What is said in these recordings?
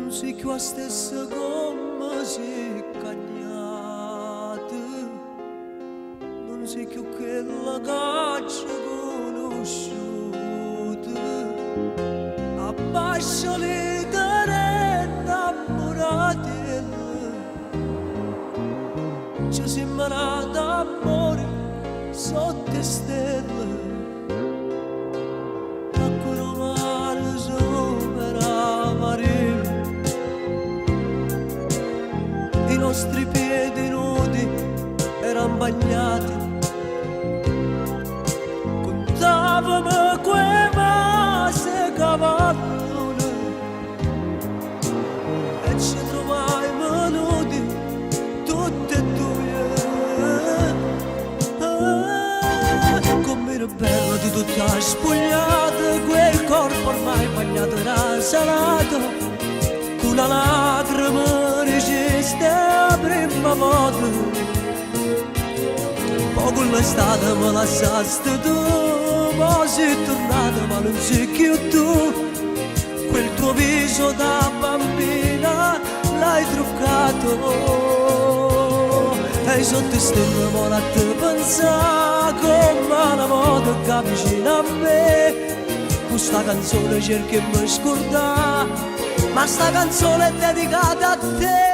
non sei più la stessa come sei cagnata, non sei più quella che ci conosciuta, abbascia le tane innamorate, ci siamo nati amore sotto stelle. I nostri piedi nudi erano bagnati, contavamo quei masi cavallo e ci trovavamo nudi tutti e due. Come era bello di tutta spogliata, quel corpo ormai bagnato era salato, con la lacrima resiste a prima volta. Poco l'estate me lasciaste tu, ma sei tornata ma non sei più tu. Quel tuo viso da bambina l'hai truccato, e sotto stelle ora a te pensare come la moda che vicino a me. Questa canzone cerchi di scordare, ma sta canzone è dedicata a te.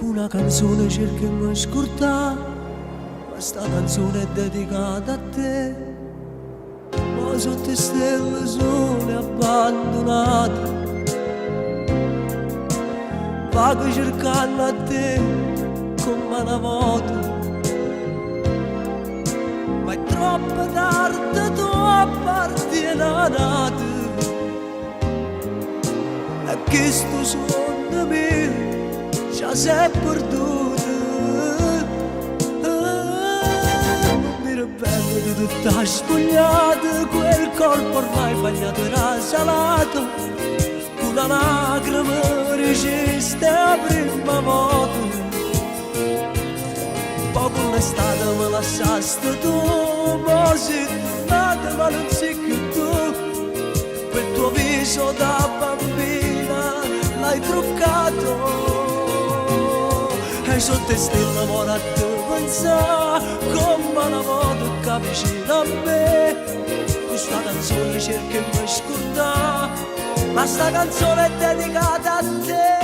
Una canzone cerchi di scordare, ma sta canzone è dedicata a te. Ma sotto stelle sole abbandonate, vago cercando a te come una volta. Ma è troppo tardi, tu appartieni, e che sto sogno mio già sei perduto. Bello di tutta spogliata, quel corpo ormai bagnato era salato, con una lacrima resiste a prima volta. Poco l'estate me lasciaste tu, ma sei tornata ma non sei più tu. Quel tuo viso da bambina l'hai truccato, e sotto stelle ora a te pensare come una moda che vicino a me. Questa canzone cerchi di scordare, ma sta canzone è dedicata a te.